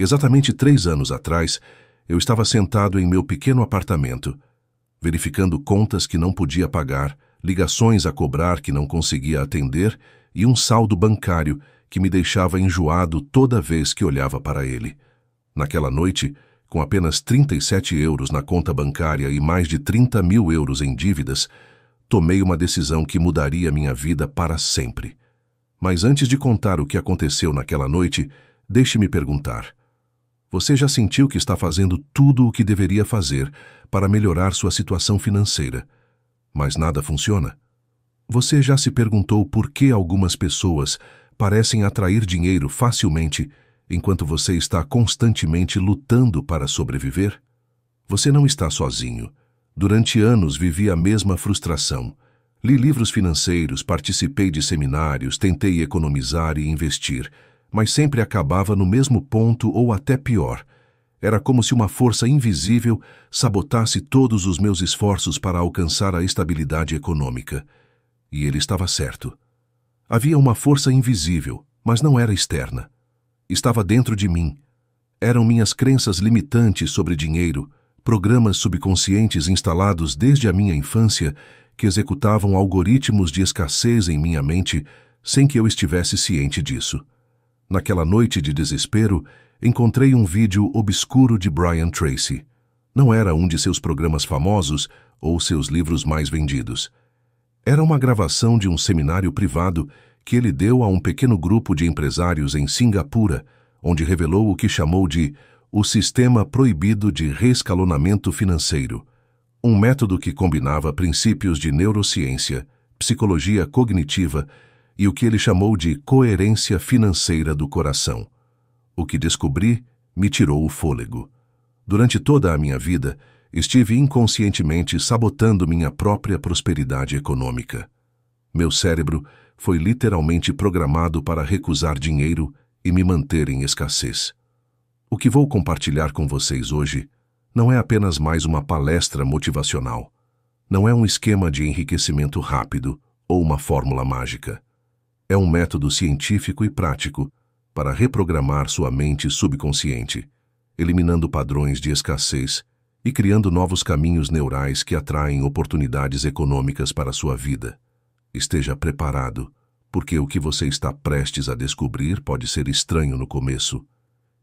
Exatamente 3 anos atrás, eu estava sentado em meu pequeno apartamento, verificando contas que não podia pagar, ligações a cobrar que não conseguia atender e um saldo bancário que me deixava enjoado toda vez que olhava para ele. Naquela noite, com apenas 37 euros na conta bancária e mais de 30 mil euros em dívidas, tomei uma decisão que mudaria minha vida para sempre. Mas antes de contar o que aconteceu naquela noite, deixe-me perguntar. Você já sentiu que está fazendo tudo o que deveria fazer para melhorar sua situação financeira, mas nada funciona? Você já se perguntou por que algumas pessoas parecem atrair dinheiro facilmente enquanto você está constantemente lutando para sobreviver? Você não está sozinho. Durante anos vivi a mesma frustração. Li livros financeiros, participei de seminários, tentei economizar e investir, mas sempre acabava no mesmo ponto ou até pior. Era como se uma força invisível sabotasse todos os meus esforços para alcançar a estabilidade econômica. E ele estava certo. Havia uma força invisível, mas não era externa. Estava dentro de mim. Eram minhas crenças limitantes sobre dinheiro, programas subconscientes instalados desde a minha infância que executavam algoritmos de escassez em minha mente sem que eu estivesse ciente disso. Naquela noite de desespero, encontrei um vídeo obscuro de Brian Tracy. Não era um de seus programas famosos ou seus livros mais vendidos. Era uma gravação de um seminário privado que ele deu a um pequeno grupo de empresários em Singapura, onde revelou o que chamou de o Sistema Proibido de Reescalonamento Financeiro, um método que combinava princípios de neurociência, psicologia cognitiva e o que ele chamou de coerência financeira do coração. O que descobri me tirou o fôlego. Durante toda a minha vida, estive inconscientemente sabotando minha própria prosperidade econômica. Meu cérebro foi literalmente programado para recusar dinheiro e me manter em escassez. O que vou compartilhar com vocês hoje não é apenas mais uma palestra motivacional. Não é um esquema de enriquecimento rápido ou uma fórmula mágica. É um método científico e prático para reprogramar sua mente subconsciente, eliminando padrões de escassez e criando novos caminhos neurais que atraem oportunidades econômicas para sua vida. Esteja preparado, porque o que você está prestes a descobrir pode ser estranho no começo.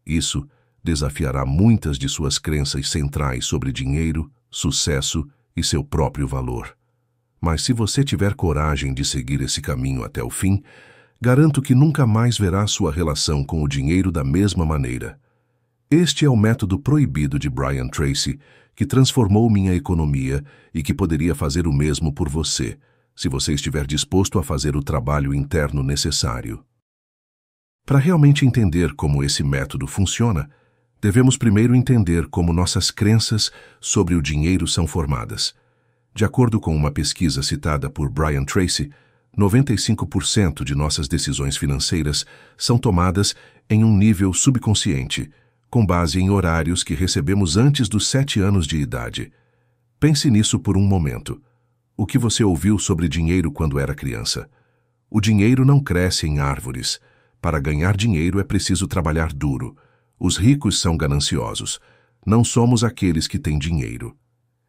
Isso desafiará muitas de suas crenças centrais sobre dinheiro, sucesso e seu próprio valor. Mas se você tiver coragem de seguir esse caminho até o fim, garanto que nunca mais verá sua relação com o dinheiro da mesma maneira. Este é o método proibido de Brian Tracy, que transformou minha economia e que poderia fazer o mesmo por você, se você estiver disposto a fazer o trabalho interno necessário. Para realmente entender como esse método funciona, devemos primeiro entender como nossas crenças sobre o dinheiro são formadas. De acordo com uma pesquisa citada por Brian Tracy, 95% de nossas decisões financeiras são tomadas em um nível subconsciente, com base em horários que recebemos antes dos 7 anos de idade. Pense nisso por um momento. O que você ouviu sobre dinheiro quando era criança? O dinheiro não cresce em árvores. Para ganhar dinheiro é preciso trabalhar duro. Os ricos são gananciosos. Não somos aqueles que têm dinheiro.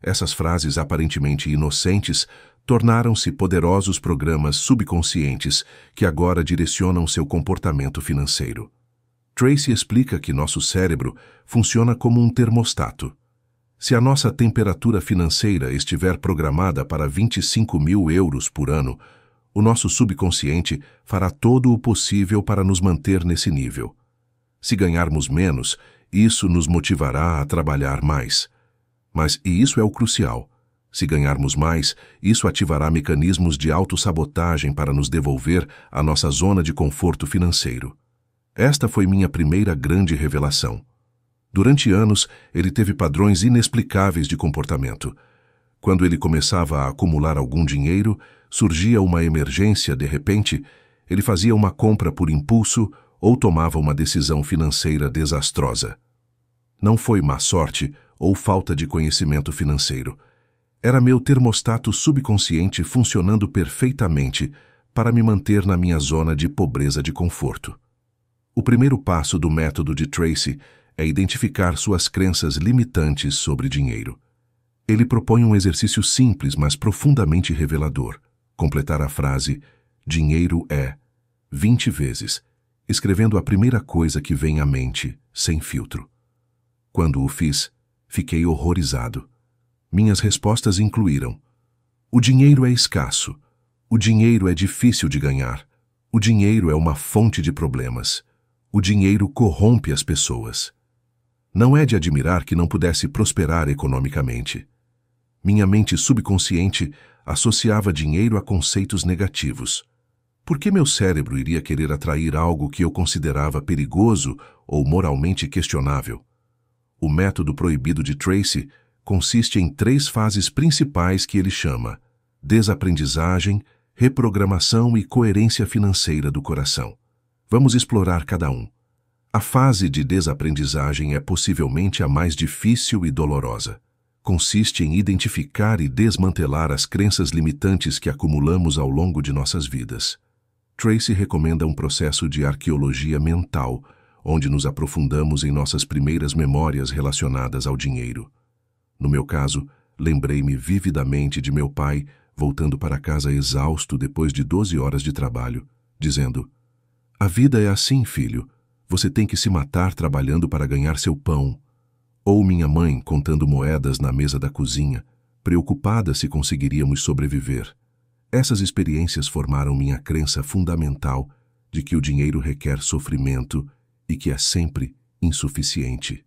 Essas frases aparentemente inocentes tornaram-se poderosos programas subconscientes que agora direcionam seu comportamento financeiro. Tracy explica que nosso cérebro funciona como um termostato. Se a nossa temperatura financeira estiver programada para 25 mil euros por ano, o nosso subconsciente fará todo o possível para nos manter nesse nível. Se ganharmos menos, isso nos motivará a trabalhar mais. E isso é o crucial. Se ganharmos mais, isso ativará mecanismos de autossabotagem para nos devolver à nossa zona de conforto financeiro. Esta foi minha primeira grande revelação. Durante anos, ele teve padrões inexplicáveis de comportamento. Quando ele começava a acumular algum dinheiro, surgia uma emergência de repente, ele fazia uma compra por impulso ou tomava uma decisão financeira desastrosa. Não foi má sorte ou falta de conhecimento financeiro. Era meu termostato subconsciente funcionando perfeitamente para me manter na minha zona de pobreza de conforto. O primeiro passo do método de Tracy é identificar suas crenças limitantes sobre dinheiro. Ele propõe um exercício simples, mas profundamente revelador. Completar a frase "dinheiro é" 20 vezes, escrevendo a primeira coisa que vem à mente, sem filtro. Quando o fiz, fiquei horrorizado. Minhas respostas incluíram: o dinheiro é escasso, o dinheiro é difícil de ganhar, o dinheiro é uma fonte de problemas, o dinheiro corrompe as pessoas. Não é de admirar que não pudesse prosperar economicamente. Minha mente subconsciente associava dinheiro a conceitos negativos. Por que meu cérebro iria querer atrair algo que eu considerava perigoso ou moralmente questionável? O método proibido de Tracy consiste em 3 fases principais que ele chama: desaprendizagem, reprogramação e coerência financeira do coração. Vamos explorar cada um. A fase de desaprendizagem é possivelmente a mais difícil e dolorosa. Consiste em identificar e desmantelar as crenças limitantes que acumulamos ao longo de nossas vidas. Tracy recomenda um processo de arqueologia mental, onde nos aprofundamos em nossas primeiras memórias relacionadas ao dinheiro. No meu caso, lembrei-me vividamente de meu pai voltando para casa exausto depois de 12 horas de trabalho, dizendo: "A vida é assim, filho. Você tem que se matar trabalhando para ganhar seu pão." Ou minha mãe contando moedas na mesa da cozinha, preocupada se conseguiríamos sobreviver. Essas experiências formaram minha crença fundamental de que o dinheiro requer sofrimento e que é sempre insuficiente.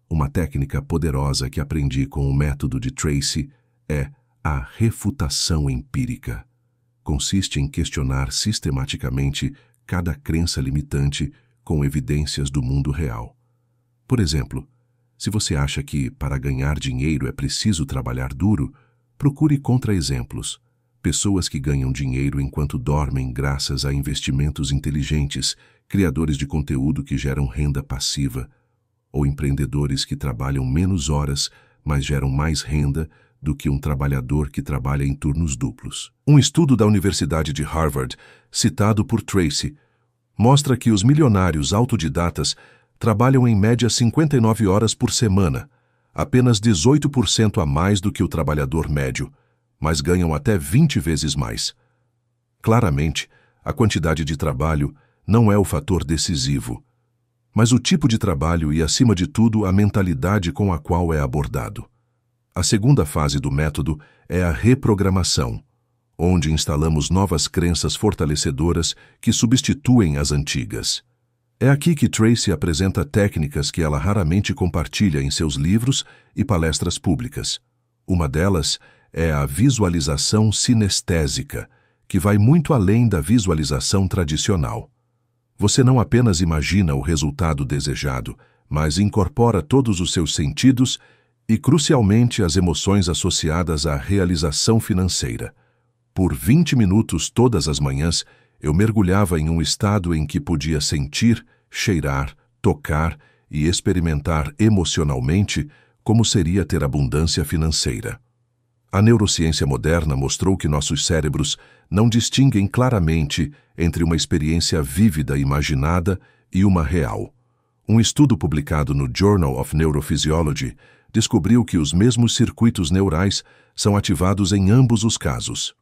Uma técnica poderosa que aprendi com o método de Tracy é a refutação empírica. Consiste em questionar sistematicamente cada crença limitante com evidências do mundo real. Por exemplo, se você acha que para ganhar dinheiro é preciso trabalhar duro, procure contra-exemplos. Pessoas que ganham dinheiro enquanto dormem graças a investimentos inteligentes, criadores de conteúdo que geram renda passiva, ou empreendedores que trabalham menos horas, mas geram mais renda do que um trabalhador que trabalha em turnos duplos. Um estudo da Universidade de Harvard, citado por Tracy, mostra que os milionários autodidatas trabalham em média 59 horas por semana, apenas 18% a mais do que o trabalhador médio, mas ganham até 20 vezes mais. Claramente, a quantidade de trabalho não é o fator decisivo, mas o tipo de trabalho e, acima de tudo, a mentalidade com a qual é abordado. A segunda fase do método é a reprogramação, onde instalamos novas crenças fortalecedoras que substituem as antigas. É aqui que Tracy apresenta técnicas que ela raramente compartilha em seus livros e palestras públicas. Uma delas é a visualização sinestésica, que vai muito além da visualização tradicional. Você não apenas imagina o resultado desejado, mas incorpora todos os seus sentidos e, crucialmente, as emoções associadas à realização financeira. Por 20 minutos todas as manhãs, eu mergulhava em um estado em que podia sentir, cheirar, tocar e experimentar emocionalmente como seria ter abundância financeira. A neurociência moderna mostrou que nossos cérebros não distinguem claramente entre uma experiência vívida imaginada e uma real. Um estudo publicado no Journal of Neurophysiology descobriu que os mesmos circuitos neurais são ativados em ambos os casos.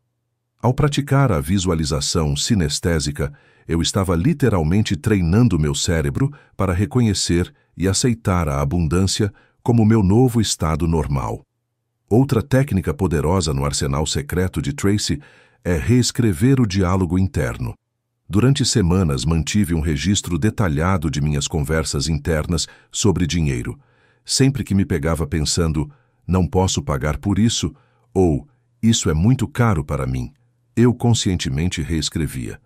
Ao praticar a visualização sinestésica, eu estava literalmente treinando meu cérebro para reconhecer e aceitar a abundância como meu novo estado normal. Outra técnica poderosa no arsenal secreto de Tracy é reescrever o diálogo interno. Durante semanas mantive um registro detalhado de minhas conversas internas sobre dinheiro. Sempre que me pegava pensando, "não posso pagar por isso", ou "isso é muito caro para mim", eu conscientemente reescrevia.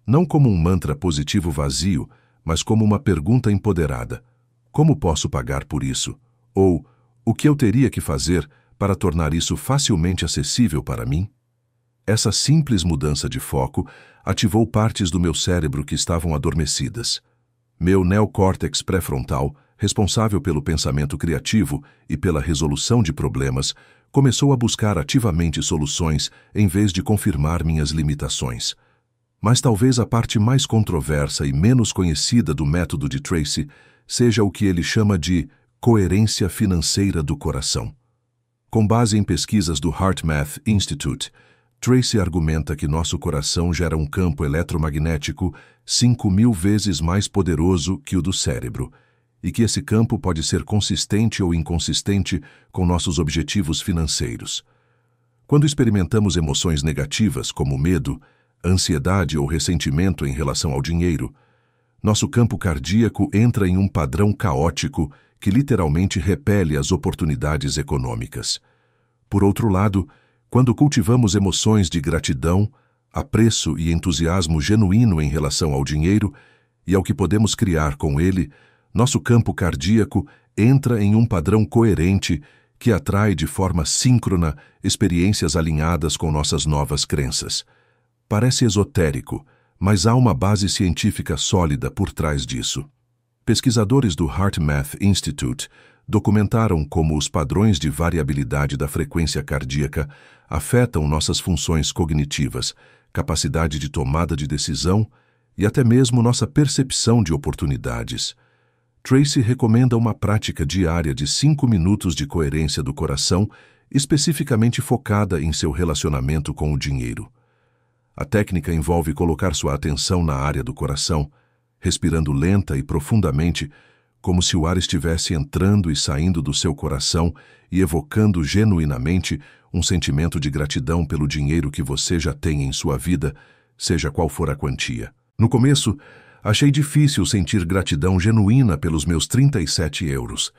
Não como um mantra positivo vazio, mas como uma pergunta empoderada. Como posso pagar por isso? Ou o que eu teria que fazer para tornar isso facilmente acessível para mim? Essa simples mudança de foco ativou partes do meu cérebro que estavam adormecidas. Meu neocórtex pré-frontal, responsável pelo pensamento criativo e pela resolução de problemas, começou a buscar ativamente soluções em vez de confirmar minhas limitações. Mas talvez a parte mais controversa e menos conhecida do método de Tracy seja o que ele chama de coerência financeira do coração. Com base em pesquisas do HeartMath Institute, Tracy argumenta que nosso coração gera um campo eletromagnético 5.000 vezes mais poderoso que o do cérebro, e que esse campo pode ser consistente ou inconsistente com nossos objetivos financeiros. Quando experimentamos emoções negativas, como medo, ansiedade ou ressentimento em relação ao dinheiro, nosso campo cardíaco entra em um padrão caótico que literalmente repele as oportunidades econômicas. Por outro lado, quando cultivamos emoções de gratidão, apreço e entusiasmo genuíno em relação ao dinheiro e ao que podemos criar com ele, nosso campo cardíaco entra em um padrão coerente que atrai de forma síncrona experiências alinhadas com nossas novas crenças. Parece esotérico, mas há uma base científica sólida por trás disso. Pesquisadores do HeartMath Institute documentaram como os padrões de variabilidade da frequência cardíaca afetam nossas funções cognitivas, capacidade de tomada de decisão e até mesmo nossa percepção de oportunidades. Tracy recomenda uma prática diária de 5 minutos de coerência do coração, especificamente focada em seu relacionamento com o dinheiro. A técnica envolve colocar sua atenção na área do coração, respirando lenta e profundamente, como se o ar estivesse entrando e saindo do seu coração e evocando genuinamente um sentimento de gratidão pelo dinheiro que você já tem em sua vida, seja qual for a quantia. No começo, achei difícil sentir gratidão genuína pelos meus 37 euros.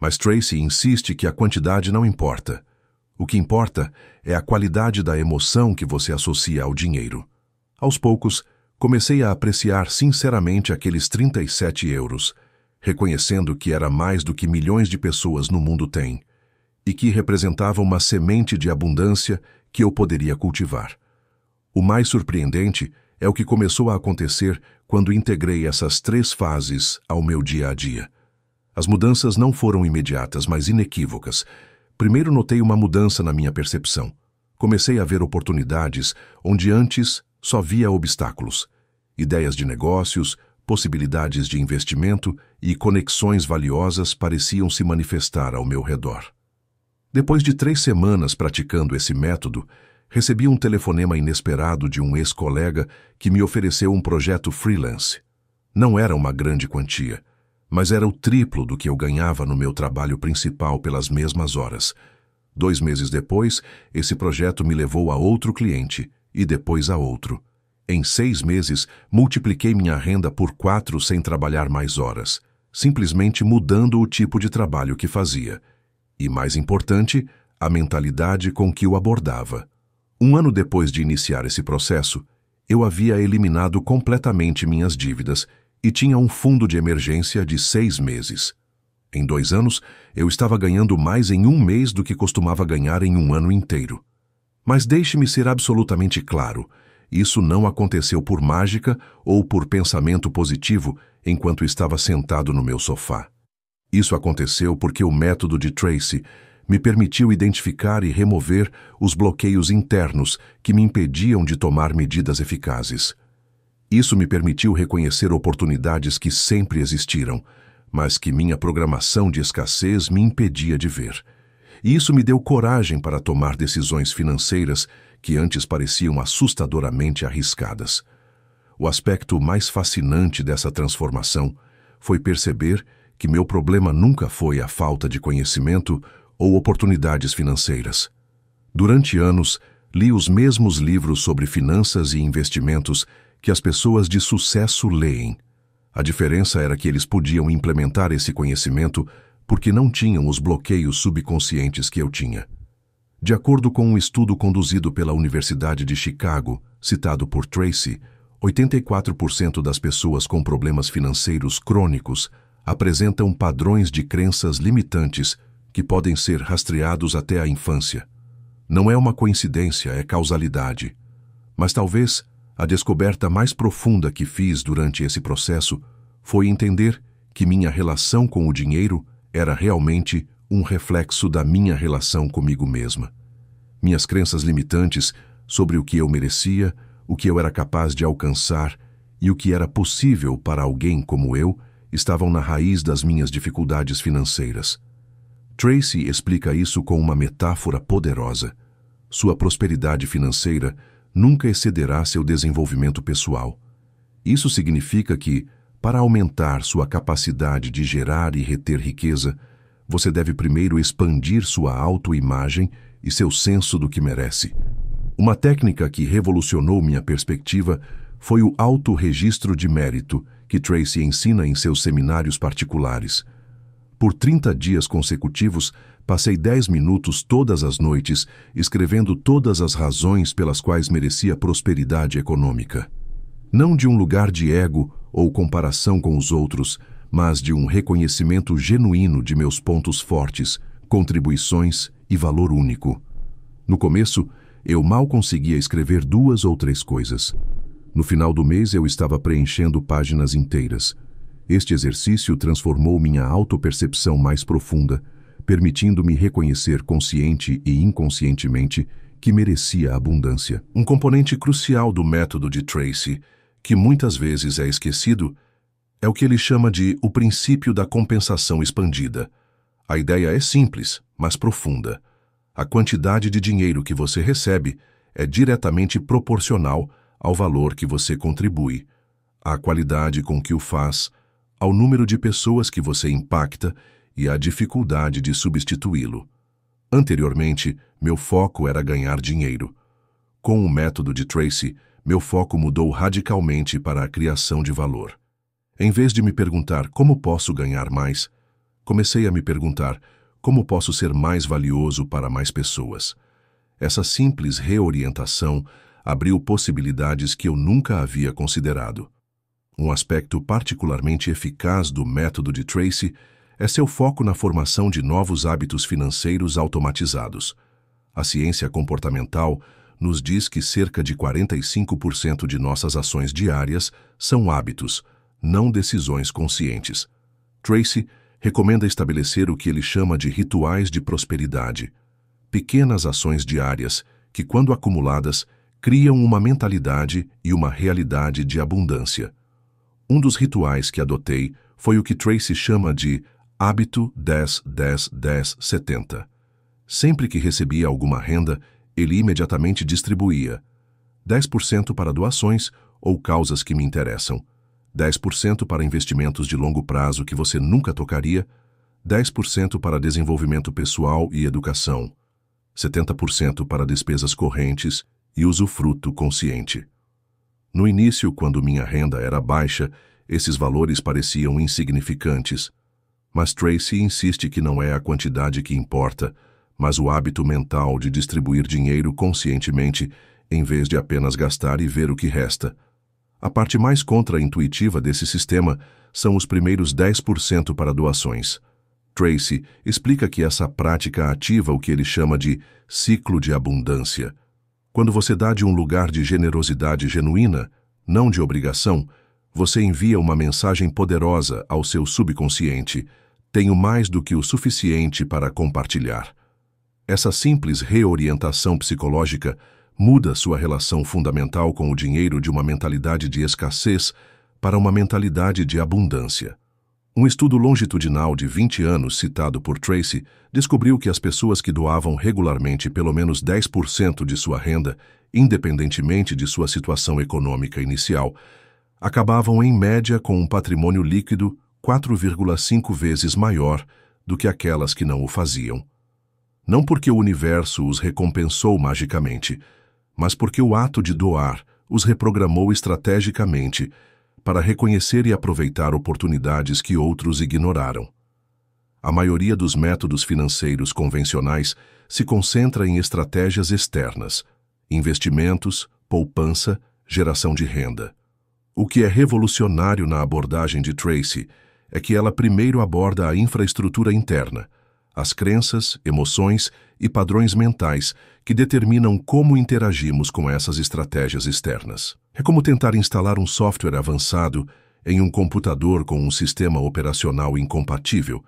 Mas Tracy insiste que a quantidade não importa. O que importa é a qualidade da emoção que você associa ao dinheiro. Aos poucos, comecei a apreciar sinceramente aqueles 37 euros, reconhecendo que era mais do que milhões de pessoas no mundo têm, e que representava uma semente de abundância que eu poderia cultivar. O mais surpreendente é o que começou a acontecer quando integrei essas 3 fases ao meu dia a dia. As mudanças não foram imediatas, mas inequívocas. Primeiro notei uma mudança na minha percepção. Comecei a ver oportunidades onde antes só via obstáculos. Ideias de negócios, possibilidades de investimento e conexões valiosas pareciam se manifestar ao meu redor. Depois de 3 semanas praticando esse método, recebi um telefonema inesperado de um ex-colega que me ofereceu um projeto freelance. Não era uma grande quantia, mas era o triplo do que eu ganhava no meu trabalho principal pelas mesmas horas. 2 meses depois, esse projeto me levou a outro cliente e depois a outro. Em 6 meses, multipliquei minha renda por 4 sem trabalhar mais horas, simplesmente mudando o tipo de trabalho que fazia. E, mais importante, a mentalidade com que o abordava. 1 ano depois de iniciar esse processo, eu havia eliminado completamente minhas dívidas e tinha um fundo de emergência de 6 meses. Em 2 anos, eu estava ganhando mais em 1 mês do que costumava ganhar em 1 ano inteiro. Mas deixe-me ser absolutamente claro, isso não aconteceu por mágica ou por pensamento positivo enquanto estava sentado no meu sofá. Isso aconteceu porque o método de Tracy me permitiu identificar e remover os bloqueios internos que me impediam de tomar medidas eficazes. Isso me permitiu reconhecer oportunidades que sempre existiram, mas que minha programação de escassez me impedia de ver. E isso me deu coragem para tomar decisões financeiras que antes pareciam assustadoramente arriscadas. O aspecto mais fascinante dessa transformação foi perceber que meu problema nunca foi a falta de conhecimento ou oportunidades financeiras. Durante anos, li os mesmos livros sobre finanças e investimentos que as pessoas de sucesso leem. A diferença era que eles podiam implementar esse conhecimento porque não tinham os bloqueios subconscientes que eu tinha. De acordo com um estudo conduzido pela Universidade de Chicago, citado por Tracy, 84% das pessoas com problemas financeiros crônicos apresentam padrões de crenças limitantes que podem ser rastreados até a infância. Não é uma coincidência, é causalidade. Mas talvez a descoberta mais profunda que fiz durante esse processo foi entender que minha relação com o dinheiro era realmente um reflexo da minha relação comigo mesma. Minhas crenças limitantes sobre o que eu merecia, o que eu era capaz de alcançar e o que era possível para alguém como eu estavam na raiz das minhas dificuldades financeiras. Tracy explica isso com uma metáfora poderosa. Sua prosperidade financeira nunca excederá seu desenvolvimento pessoal. Isso significa que, para aumentar sua capacidade de gerar e reter riqueza, você deve primeiro expandir sua autoimagem e seu senso do que merece. Uma técnica que revolucionou minha perspectiva foi o autorregistro de mérito, que Tracy ensina em seus seminários particulares. Por 30 dias consecutivos, passei 10 minutos todas as noites escrevendo todas as razões pelas quais merecia prosperidade econômica. Não de um lugar de ego ou comparação com os outros, mas de um reconhecimento genuíno de meus pontos fortes, contribuições e valor único. No começo, eu mal conseguia escrever 2 ou 3 coisas. No final do mês, eu estava preenchendo páginas inteiras. Este exercício transformou minha autopercepção mais profunda, permitindo-me reconhecer consciente e inconscientemente que merecia abundância. Um componente crucial do método de Tracy, que muitas vezes é esquecido, é o que ele chama de o princípio da compensação expandida. A ideia é simples, mas profunda. A quantidade de dinheiro que você recebe é diretamente proporcional ao valor que você contribui, à qualidade com que o faz, ao número de pessoas que você impacta e à dificuldade de substituí-lo. Anteriormente, meu foco era ganhar dinheiro. Com o método de Tracy, meu foco mudou radicalmente para a criação de valor. Em vez de me perguntar como posso ganhar mais, comecei a me perguntar como posso ser mais valioso para mais pessoas. Essa simples reorientação abriu possibilidades que eu nunca havia considerado. Um aspecto particularmente eficaz do método de Tracy é seu foco na formação de novos hábitos financeiros automatizados. A ciência comportamental nos diz que cerca de 45% de nossas ações diárias são hábitos, não decisões conscientes. Tracy recomenda estabelecer o que ele chama de rituais de prosperidade, pequenas ações diárias que, quando acumuladas, criam uma mentalidade e uma realidade de abundância. Um dos rituais que adotei foi o que Tracy chama de hábito 10-10-10-70. Sempre que recebia alguma renda, ele imediatamente distribuía 10% para doações ou causas que me interessam, 10% para investimentos de longo prazo que você nunca tocaria, 10% para desenvolvimento pessoal e educação, 70% para despesas correntes e usufruto consciente. No início, quando minha renda era baixa, esses valores pareciam insignificantes, mas Tracy insiste que não é a quantidade que importa, mas o hábito mental de distribuir dinheiro conscientemente em vez de apenas gastar e ver o que resta. A parte mais contra-intuitiva desse sistema são os primeiros 10% para doações. Tracy explica que essa prática ativa o que ele chama de ciclo de abundância. Quando você dá de um lugar de generosidade genuína, não de obrigação, você envia uma mensagem poderosa ao seu subconsciente: tenho mais do que o suficiente para compartilhar. Essa simples reorientação psicológica muda sua relação fundamental com o dinheiro de uma mentalidade de escassez para uma mentalidade de abundância. Um estudo longitudinal de 20 anos citado por Tracy descobriu que as pessoas que doavam regularmente pelo menos 10% de sua renda, independentemente de sua situação econômica inicial, acabavam em média com um patrimônio líquido 4,5 vezes maior do que aquelas que não o faziam. Não porque o universo os recompensou magicamente, mas porque o ato de doar os reprogramou estrategicamente para reconhecer e aproveitar oportunidades que outros ignoraram. A maioria dos métodos financeiros convencionais se concentra em estratégias externas, investimentos, poupança, geração de renda. O que é revolucionário na abordagem de Tracy é que ela primeiro aborda a infraestrutura interna, as crenças, emoções e padrões mentais que determinam como interagimos com essas estratégias externas. É como tentar instalar um software avançado em um computador com um sistema operacional incompatível.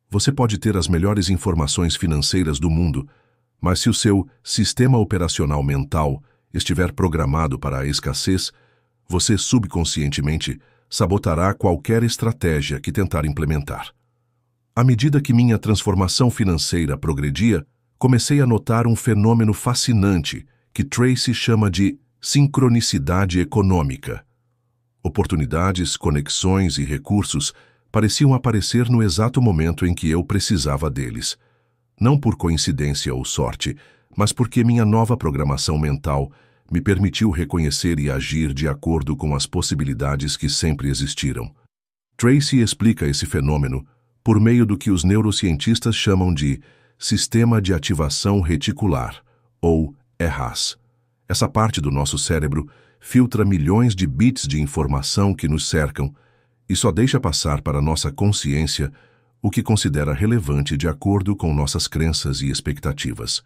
Você pode ter as melhores informações financeiras do mundo, mas se o seu sistema operacional mental estiver programado para a escassez, você subconscientemente sabotará qualquer estratégia que tentar implementar. À medida que minha transformação financeira progredia, comecei a notar um fenômeno fascinante que Tracy chama de sincronicidade econômica. Oportunidades, conexões e recursos pareciam aparecer no exato momento em que eu precisava deles. Não por coincidência ou sorte, mas porque minha nova programação mental me permitiu reconhecer e agir de acordo com as possibilidades que sempre existiram. Tracy explica esse fenômeno por meio do que os neurocientistas chamam de Sistema de Ativação Reticular, ou RAS. Essa parte do nosso cérebro filtra milhões de bits de informação que nos cercam e só deixa passar para nossa consciência o que considera relevante de acordo com nossas crenças e expectativas.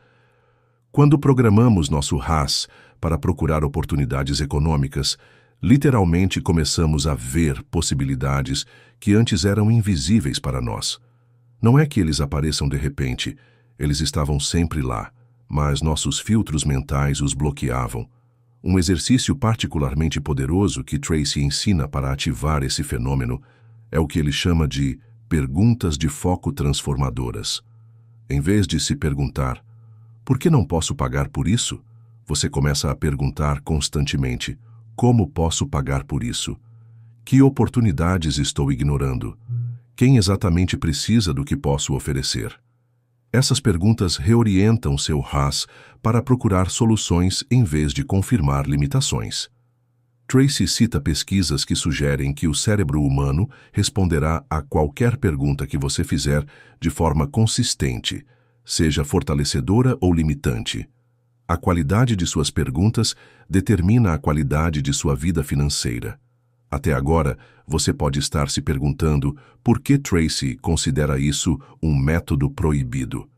Quando programamos nosso RAS para procurar oportunidades econômicas, literalmente começamos a ver possibilidades que antes eram invisíveis para nós. Não é que eles apareçam de repente, eles estavam sempre lá, mas nossos filtros mentais os bloqueavam. Um exercício particularmente poderoso que Tracy ensina para ativar esse fenômeno é o que ele chama de perguntas de foco transformadoras. Em vez de se perguntar, por que não posso pagar por isso? Você começa a perguntar constantemente, como posso pagar por isso? Que oportunidades estou ignorando? Quem exatamente precisa do que posso oferecer? Essas perguntas reorientam seu RAS para procurar soluções em vez de confirmar limitações. Tracy cita pesquisas que sugerem que o cérebro humano responderá a qualquer pergunta que você fizer de forma consistente, seja fortalecedora ou limitante. A qualidade de suas perguntas determina a qualidade de sua vida financeira. Até agora, você pode estar se perguntando por que Tracy considera isso um método proibido.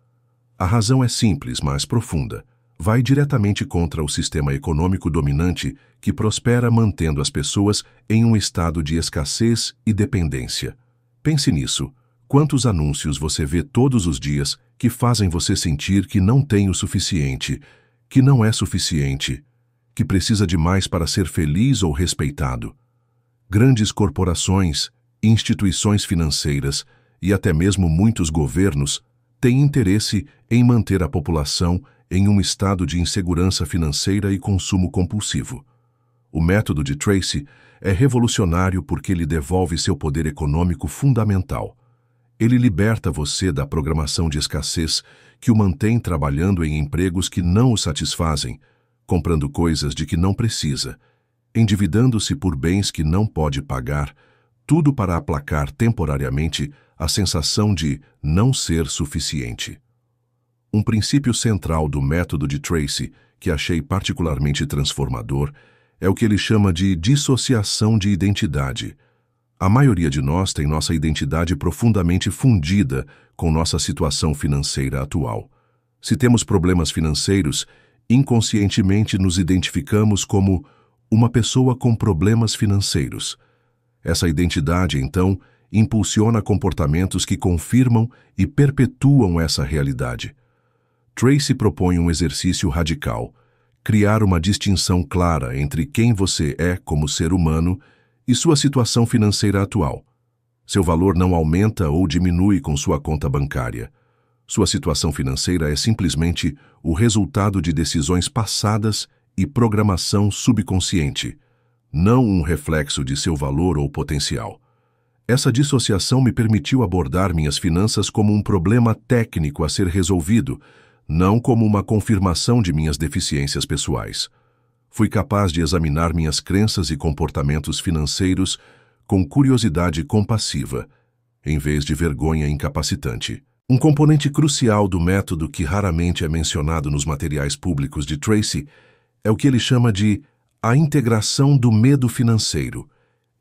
A razão é simples, mas profunda. Vai diretamente contra o sistema econômico dominante que prospera mantendo as pessoas em um estado de escassez e dependência. Pense nisso. Quantos anúncios você vê todos os dias que fazem você sentir que não tem o suficiente, que não é suficiente, que precisa de mais para ser feliz ou respeitado? Grandes corporações, instituições financeiras e até mesmo muitos governos têm interesse em manter a população em um estado de insegurança financeira e consumo compulsivo. O método de Tracy é revolucionário porque lhe devolve seu poder econômico fundamental. Ele liberta você da programação de escassez que o mantém trabalhando em empregos que não o satisfazem, comprando coisas de que não precisa, endividando-se por bens que não pode pagar, tudo para aplacar temporariamente a sensação de não ser suficiente. Um princípio central do método de Tracy, que achei particularmente transformador, é o que ele chama de dissociação de identidade. A maioria de nós tem nossa identidade profundamente fundida com nossa situação financeira atual. Se temos problemas financeiros, inconscientemente nos identificamos como uma pessoa com problemas financeiros. Essa identidade, então, impulsiona comportamentos que confirmam e perpetuam essa realidade. Tracy propõe um exercício radical: criar uma distinção clara entre quem você é como ser humano e sua situação financeira atual. Seu valor não aumenta ou diminui com sua conta bancária. Sua situação financeira é simplesmente o resultado de decisões passadas e programação subconsciente, não um reflexo de seu valor ou potencial. Essa dissociação me permitiu abordar minhas finanças como um problema técnico a ser resolvido, não como uma confirmação de minhas deficiências pessoais. Fui capaz de examinar minhas crenças e comportamentos financeiros com curiosidade compassiva, em vez de vergonha incapacitante. Um componente crucial do método que raramente é mencionado nos materiais públicos de Tracy é o que ele chama de a integração do medo financeiro.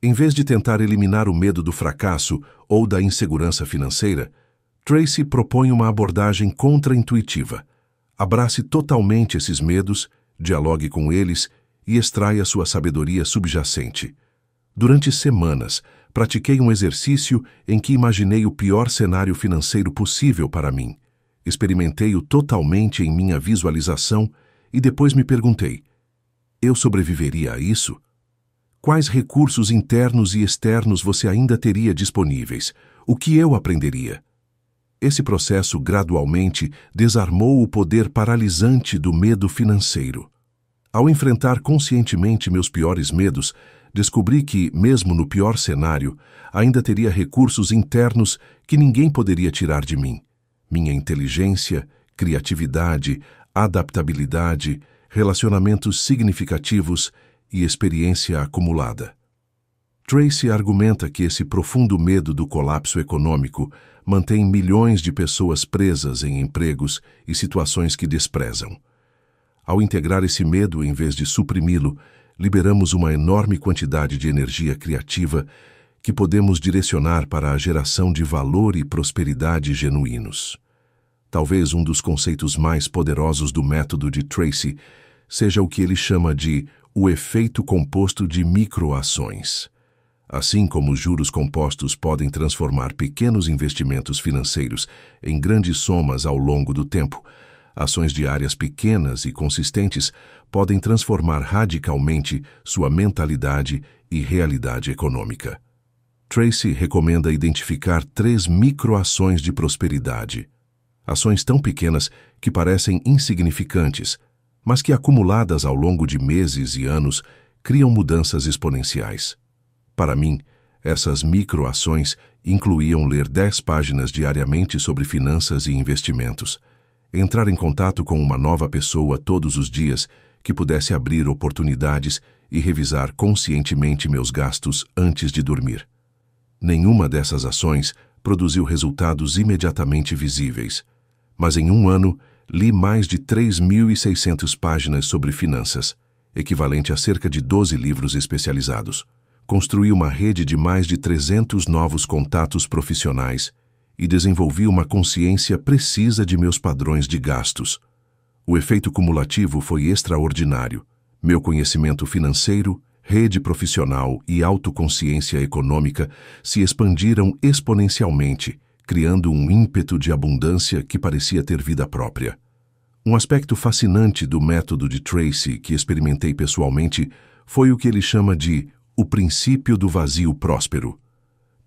Em vez de tentar eliminar o medo do fracasso ou da insegurança financeira, Tracy propõe uma abordagem contra-intuitiva. Abrace totalmente esses medos, dialogue com eles e extraia sua sabedoria subjacente. Durante semanas, pratiquei um exercício em que imaginei o pior cenário financeiro possível para mim. Experimentei-o totalmente em minha visualização e depois me perguntei: eu sobreviveria a isso? Quais recursos internos e externos você ainda teria disponíveis? O que eu aprenderia? Esse processo gradualmente desarmou o poder paralisante do medo financeiro. Ao enfrentar conscientemente meus piores medos, descobri que, mesmo no pior cenário, ainda teria recursos internos que ninguém poderia tirar de mim. Minha inteligência, criatividade, adaptabilidade, relacionamentos significativos e experiência acumulada. Tracy argumenta que esse profundo medo do colapso econômico mantém milhões de pessoas presas em empregos e situações que desprezam. Ao integrar esse medo em vez de suprimi-lo, liberamos uma enorme quantidade de energia criativa que podemos direcionar para a geração de valor e prosperidade genuínos. Talvez um dos conceitos mais poderosos do método de Tracy seja o que ele chama de o efeito composto de microações. Assim como os juros compostos podem transformar pequenos investimentos financeiros em grandes somas ao longo do tempo, ações diárias pequenas e consistentes podem transformar radicalmente sua mentalidade e realidade econômica. Tracy recomenda identificar 3 microações de prosperidade. Ações tão pequenas que parecem insignificantes, mas que acumuladas ao longo de meses e anos criam mudanças exponenciais. Para mim, essas microações incluíam ler 10 páginas diariamente sobre finanças e investimentos, entrar em contato com uma nova pessoa todos os dias que pudesse abrir oportunidades e revisar conscientemente meus gastos antes de dormir. Nenhuma dessas ações produziu resultados imediatamente visíveis, mas em um ano li mais de 3.600 páginas sobre finanças, equivalente a cerca de 12 livros especializados. Construí uma rede de mais de 300 novos contatos profissionais e desenvolvi uma consciência precisa de meus padrões de gastos. O efeito cumulativo foi extraordinário. Meu conhecimento financeiro, rede profissional e autoconsciência econômica se expandiram exponencialmente, criando um ímpeto de abundância que parecia ter vida própria. Um aspecto fascinante do método de Tracy que experimentei pessoalmente foi o que ele chama de o princípio do vazio próspero.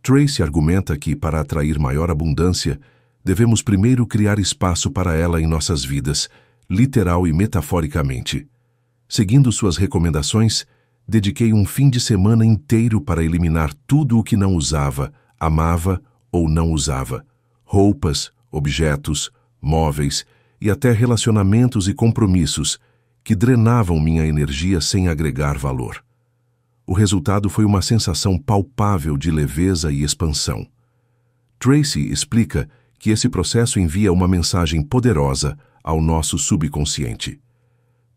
Tracy argumenta que, para atrair maior abundância, devemos primeiro criar espaço para ela em nossas vidas, literal e metaforicamente. Seguindo suas recomendações, dediquei um fim de semana inteiro para eliminar tudo o que não usava, amava ou não usava: roupas, objetos, móveis e até relacionamentos e compromissos que drenavam minha energia sem agregar valor. O resultado foi uma sensação palpável de leveza e expansão. Tracy explica que esse processo envia uma mensagem poderosa ao nosso subconsciente.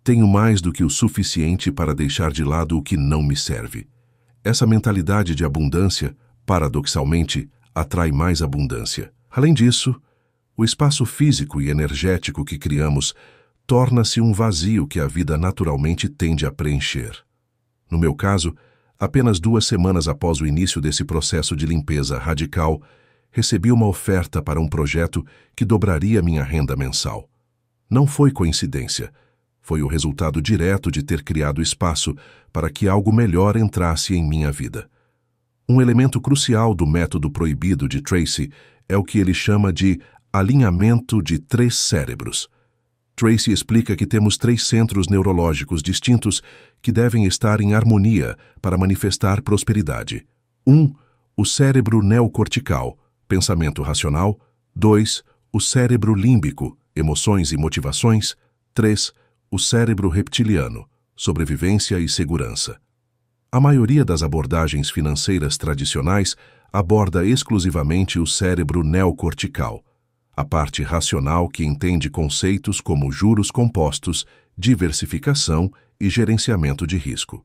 Tenho mais do que o suficiente para deixar de lado o que não me serve. Essa mentalidade de abundância, paradoxalmente, atrai mais abundância. Além disso, o espaço físico e energético que criamos torna-se um vazio que a vida naturalmente tende a preencher. No meu caso, apenas 2 semanas após o início desse processo de limpeza radical, recebi uma oferta para um projeto que dobraria minha renda mensal. Não foi coincidência. Foi o resultado direto de ter criado espaço para que algo melhor entrasse em minha vida. Um elemento crucial do método proibido de Tracy é o que ele chama de alinhamento de 3 cérebros. Tracy explica que temos 3 centros neurológicos distintos que devem estar em harmonia para manifestar prosperidade. 1. O cérebro neocortical, pensamento racional. 2. O cérebro límbico, emoções e motivações. 3. O cérebro reptiliano, sobrevivência e segurança. A maioria das abordagens financeiras tradicionais aborda exclusivamente o cérebro neocortical, a parte racional que entende conceitos como juros compostos, diversificação e gerenciamento de risco.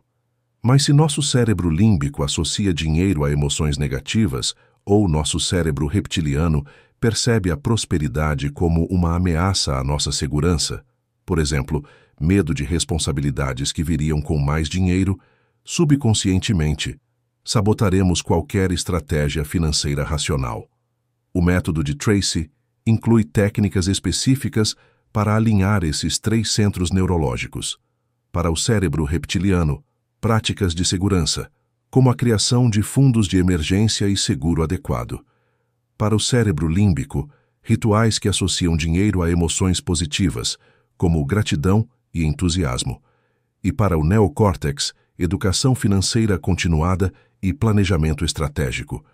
Mas se nosso cérebro límbico associa dinheiro a emoções negativas, ou nosso cérebro reptiliano percebe a prosperidade como uma ameaça à nossa segurança, por exemplo, medo de responsabilidades que viriam com mais dinheiro, subconscientemente, sabotaremos qualquer estratégia financeira racional. O método de Tracy inclui técnicas específicas para alinhar esses 3 centros neurológicos. Para o cérebro reptiliano, Práticas de segurança, como a criação de fundos de emergência e seguro adequado. Para o cérebro límbico, rituais que associam dinheiro a emoções positivas, como gratidão e entusiasmo. E para o neocórtex, educação financeira continuada e planejamento estratégico.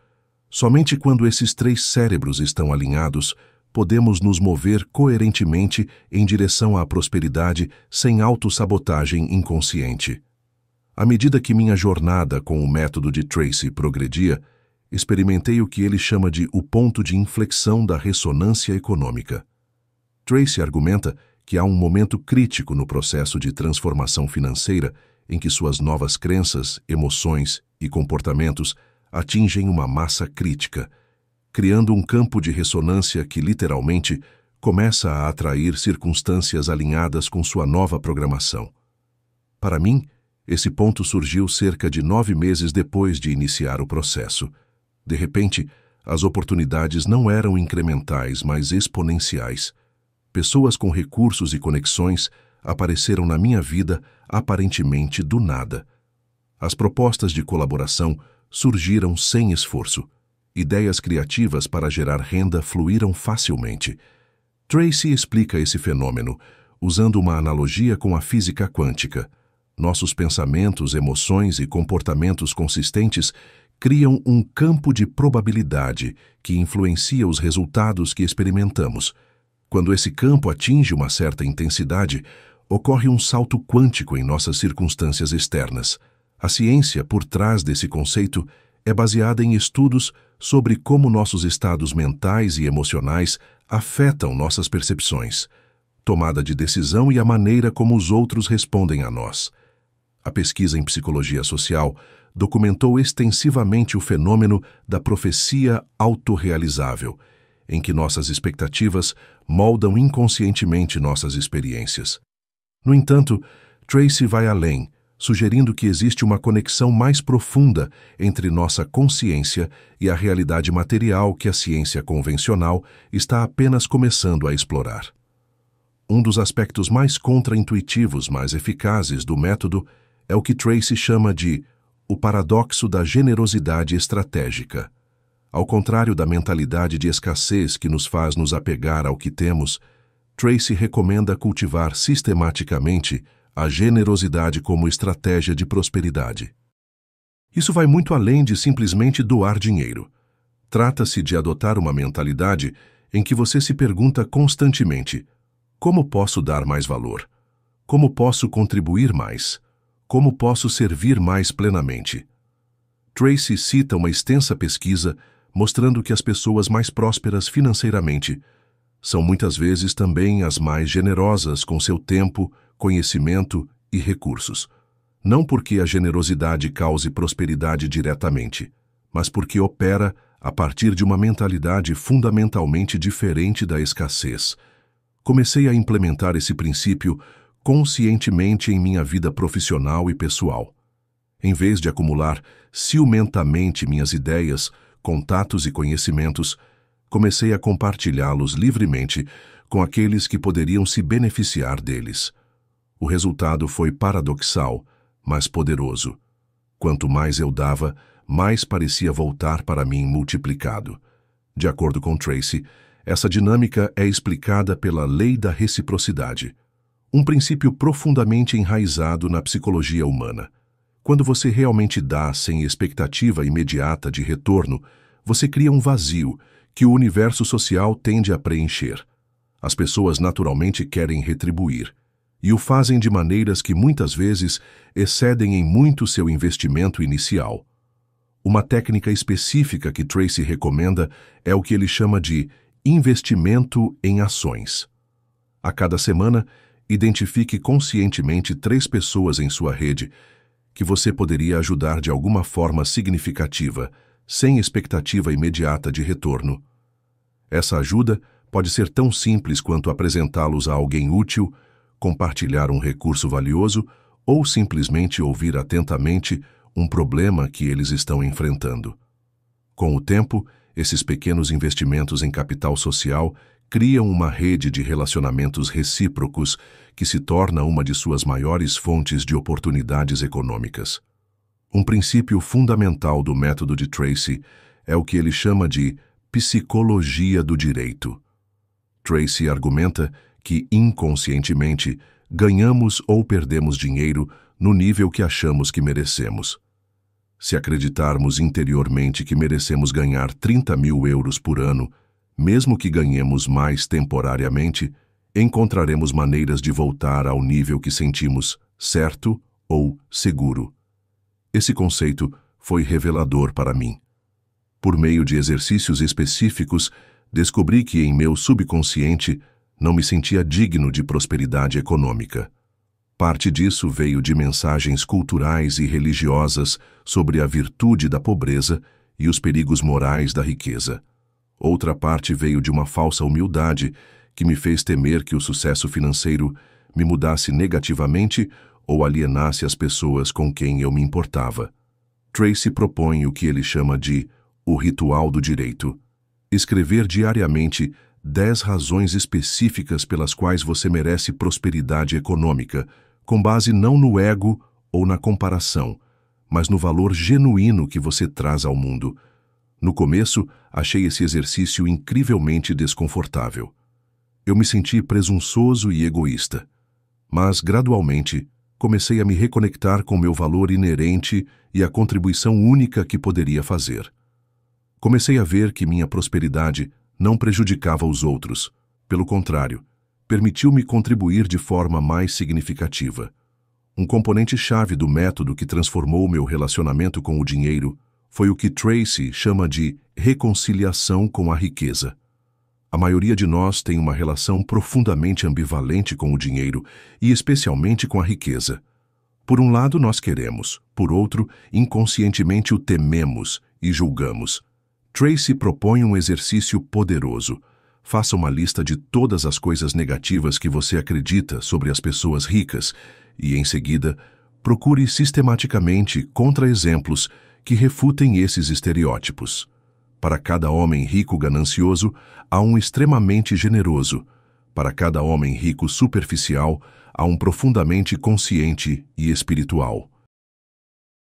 Somente quando esses 3 cérebros estão alinhados, podemos nos mover coerentemente em direção à prosperidade sem autossabotagem inconsciente. À medida que minha jornada com o método de Tracy progredia, experimentei o que ele chama de o ponto de inflexão da ressonância econômica. Tracy argumenta que há um momento crítico no processo de transformação financeira em que suas novas crenças, emoções e comportamentos atingem uma massa crítica, criando um campo de ressonância que, literalmente, começa a atrair circunstâncias alinhadas com sua nova programação. Para mim, esse ponto surgiu cerca de 9 meses depois de iniciar o processo. De repente, as oportunidades não eram incrementais, mas exponenciais. Pessoas com recursos e conexões apareceram na minha vida aparentemente do nada. As propostas de colaboração surgiram sem esforço. Ideias criativas para gerar renda fluíram facilmente. Tracy explica esse fenômeno usando uma analogia com a física quântica. Nossos pensamentos, emoções e comportamentos consistentes criam um campo de probabilidade que influencia os resultados que experimentamos. Quando esse campo atinge uma certa intensidade, ocorre um salto quântico em nossas circunstâncias externas. A ciência por trás desse conceito é baseada em estudos sobre como nossos estados mentais e emocionais afetam nossas percepções, tomada de decisão e a maneira como os outros respondem a nós. A pesquisa em psicologia social documentou extensivamente o fenômeno da profecia autorrealizável, em que nossas expectativas moldam inconscientemente nossas experiências. No entanto, Tracy vai além, sugerindo que existe uma conexão mais profunda entre nossa consciência e a realidade material que a ciência convencional está apenas começando a explorar. Um dos aspectos mais contraintuitivos, mas eficazes do método é o que Tracy chama de o paradoxo da generosidade estratégica. Ao contrário da mentalidade de escassez que nos faz nos apegar ao que temos, Tracy recomenda cultivar sistematicamente a generosidade como estratégia de prosperidade. Isso vai muito além de simplesmente doar dinheiro. Trata-se de adotar uma mentalidade em que você se pergunta constantemente: como posso dar mais valor? Como posso contribuir mais? Como posso servir mais plenamente? Tracy cita uma extensa pesquisa mostrando que as pessoas mais prósperas financeiramente são muitas vezes também as mais generosas com seu tempo, conhecimento e recursos. Não porque a generosidade cause prosperidade diretamente, mas porque opera a partir de uma mentalidade fundamentalmente diferente da escassez. Comecei a implementar esse princípio conscientemente em minha vida profissional e pessoal. Em vez de acumular ciumentamente minhas ideias, contatos e conhecimentos, comecei a compartilhá-los livremente com aqueles que poderiam se beneficiar deles. O resultado foi paradoxal, mas poderoso. Quanto mais eu dava, mais parecia voltar para mim multiplicado. De acordo com Tracy, essa dinâmica é explicada pela lei da reciprocidade, um princípio profundamente enraizado na psicologia humana. Quando você realmente dá sem expectativa imediata de retorno, você cria um vazio que o universo social tende a preencher. As pessoas naturalmente querem retribuir, e o fazem de maneiras que muitas vezes excedem em muito seu investimento inicial. Uma técnica específica que Tracy recomenda é o que ele chama de investimento em ações. A cada semana, identifique conscientemente 3 pessoas em sua rede que você poderia ajudar de alguma forma significativa, sem expectativa imediata de retorno. Essa ajuda pode ser tão simples quanto apresentá-los a alguém útil, compartilhar um recurso valioso ou simplesmente ouvir atentamente um problema que eles estão enfrentando. Com o tempo, esses pequenos investimentos em capital social criam uma rede de relacionamentos recíprocos que se torna uma de suas maiores fontes de oportunidades econômicas. Um princípio fundamental do método de Tracy é o que ele chama de psicologia do direito. Tracy argumenta que, inconscientemente, ganhamos ou perdemos dinheiro no nível que achamos que merecemos. Se acreditarmos interiormente que merecemos ganhar 30 mil euros por ano, mesmo que ganhemos mais temporariamente, encontraremos maneiras de voltar ao nível que sentimos certo ou seguro. Esse conceito foi revelador para mim. Por meio de exercícios específicos, descobri que em meu subconsciente não me sentia digno de prosperidade econômica. Parte disso veio de mensagens culturais e religiosas sobre a virtude da pobreza e os perigos morais da riqueza. Outra parte veio de uma falsa humildade que me fez temer que o sucesso financeiro me mudasse negativamente ou alienasse as pessoas com quem eu me importava. Tracy propõe o que ele chama de o ritual do direito. Escrever diariamente 10 razões específicas pelas quais você merece prosperidade econômica, com base não no ego ou na comparação, mas no valor genuíno que você traz ao mundo. No começo, achei esse exercício incrivelmente desconfortável. Eu me senti presunçoso e egoísta. Mas, gradualmente, comecei a me reconectar com meu valor inerente e a contribuição única que poderia fazer. Comecei a ver que minha prosperidade não prejudicava os outros. Pelo contrário, permitiu-me contribuir de forma mais significativa. Um componente-chave do método que transformou meu relacionamento com o dinheiro foi o que Tracy chama de reconciliação com a riqueza. A maioria de nós tem uma relação profundamente ambivalente com o dinheiro e especialmente com a riqueza. Por um lado, nós queremos, por outro, inconscientemente o tememos e julgamos. Tracy propõe um exercício poderoso. Faça uma lista de todas as coisas negativas que você acredita sobre as pessoas ricas e, em seguida, procure sistematicamente contra-exemplos que refutem esses estereótipos. Para cada homem rico ganancioso, há um extremamente generoso. Para cada homem rico superficial, há um profundamente consciente e espiritual.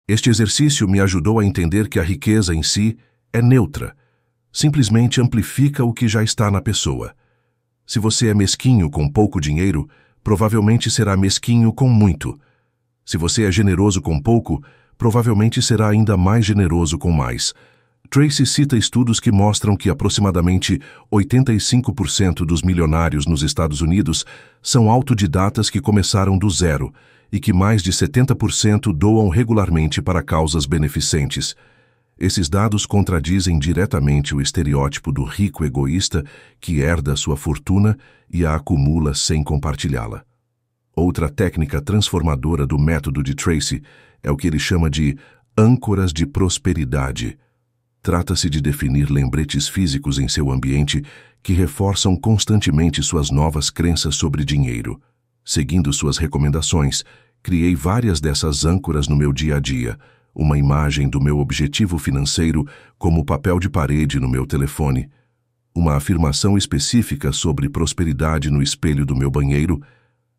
Este exercício me ajudou a entender que a riqueza em si é neutra. Simplesmente amplifica o que já está na pessoa. Se você é mesquinho com pouco dinheiro, provavelmente será mesquinho com muito. Se você é generoso com pouco, provavelmente será ainda mais generoso com mais. Tracy cita estudos que mostram que aproximadamente 85% dos milionários nos Estados Unidos são autodidatas que começaram do zero e que mais de 70% doam regularmente para causas beneficentes. Esses dados contradizem diretamente o estereótipo do rico egoísta que herda sua fortuna e a acumula sem compartilhá-la. Outra técnica transformadora do método de Tracy é o que ele chama de âncoras de prosperidade. Trata-se de definir lembretes físicos em seu ambiente que reforçam constantemente suas novas crenças sobre dinheiro. Seguindo suas recomendações, criei várias dessas âncoras no meu dia a dia, uma imagem do meu objetivo financeiro como papel de parede no meu telefone, uma afirmação específica sobre prosperidade no espelho do meu banheiro,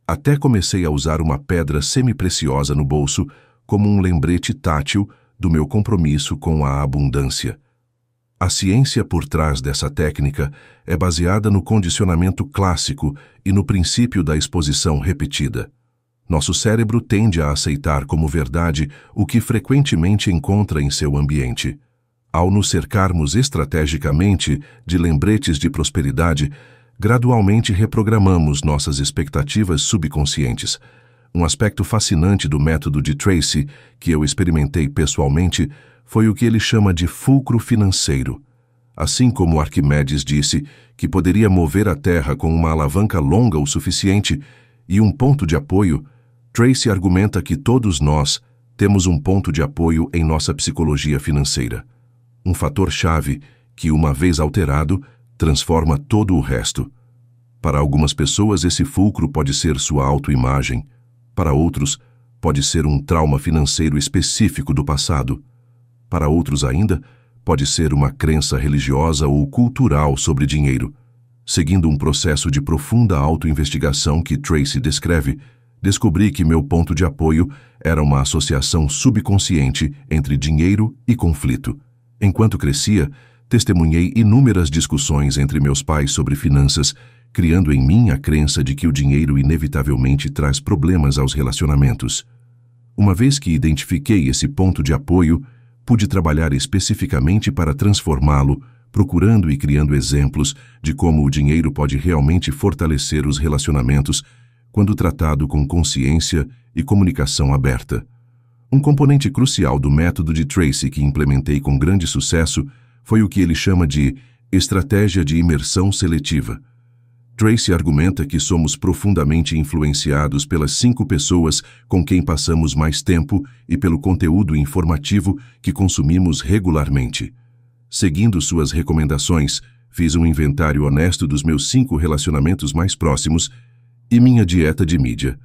até comecei a usar uma pedra semi-preciosa no bolso como um lembrete tátil do meu compromisso com a abundância. A ciência por trás dessa técnica é baseada no condicionamento clássico e no princípio da exposição repetida. Nosso cérebro tende a aceitar como verdade o que frequentemente encontra em seu ambiente. Ao nos cercarmos estrategicamente de lembretes de prosperidade, gradualmente reprogramamos nossas expectativas subconscientes. Um aspecto fascinante do método de Tracy, que eu experimentei pessoalmente, foi o que ele chama de fulcro financeiro. Assim como Arquimedes disse que poderia mover a Terra com uma alavanca longa o suficiente e um ponto de apoio, Tracy argumenta que todos nós temos um ponto de apoio em nossa psicologia financeira. Um fator-chave que, uma vez alterado, transforma todo o resto. Para algumas pessoas, esse fulcro pode ser sua autoimagem. Para outros, pode ser um trauma financeiro específico do passado. Para outros ainda, pode ser uma crença religiosa ou cultural sobre dinheiro. Seguindo um processo de profunda autoinvestigação que Tracy descreve, descobri que meu ponto de apoio era uma associação subconsciente entre dinheiro e conflito. Enquanto crescia, testemunhei inúmeras discussões entre meus pais sobre finanças, criando em mim a crença de que o dinheiro inevitavelmente traz problemas aos relacionamentos. Uma vez que identifiquei esse ponto de apoio, pude trabalhar especificamente para transformá-lo, procurando e criando exemplos de como o dinheiro pode realmente fortalecer os relacionamentos quando tratado com consciência e comunicação aberta. Um componente crucial do método de Tracy que implementei com grande sucesso foi o que ele chama de estratégia de imersão seletiva. Tracy argumenta que somos profundamente influenciados pelas 5 pessoas com quem passamos mais tempo e pelo conteúdo informativo que consumimos regularmente. Seguindo suas recomendações, fiz um inventário honesto dos meus 5 relacionamentos mais próximos e minha dieta de mídia.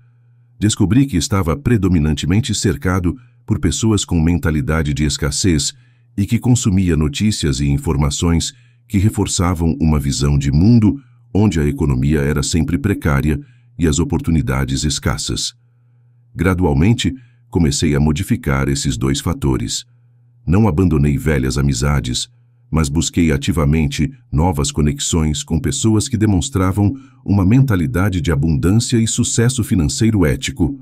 Descobri que estava predominantemente cercado por pessoas com mentalidade de escassez e que consumia notícias e informações que reforçavam uma visão de mundo onde a economia era sempre precária e as oportunidades escassas. Gradualmente, comecei a modificar esses 2 fatores. Não abandonei velhas amizades, mas busquei ativamente novas conexões com pessoas que demonstravam uma mentalidade de abundância e sucesso financeiro ético.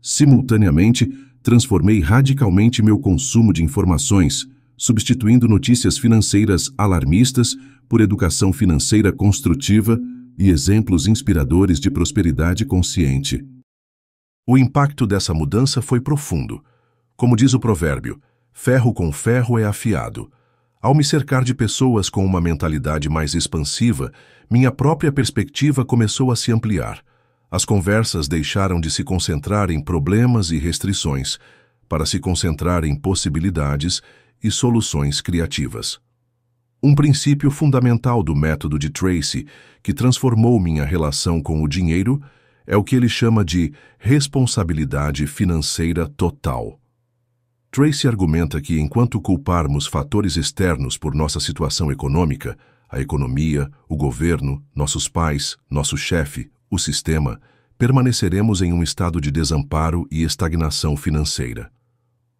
Simultaneamente, transformei radicalmente meu consumo de informações, substituindo notícias financeiras alarmistas por educação financeira construtiva e exemplos inspiradores de prosperidade consciente. O impacto dessa mudança foi profundo. Como diz o provérbio, ferro com ferro é afiado. Ao me cercar de pessoas com uma mentalidade mais expansiva, minha própria perspectiva começou a se ampliar. As conversas deixaram de se concentrar em problemas e restrições, para se concentrar em possibilidades e soluções criativas. Um princípio fundamental do método de Tracy, que transformou minha relação com o dinheiro, é o que ele chama de responsabilidade financeira total. Tracy argumenta que enquanto culparmos fatores externos por nossa situação econômica, a economia, o governo, nossos pais, nosso chefe, o sistema, permaneceremos em um estado de desamparo e estagnação financeira.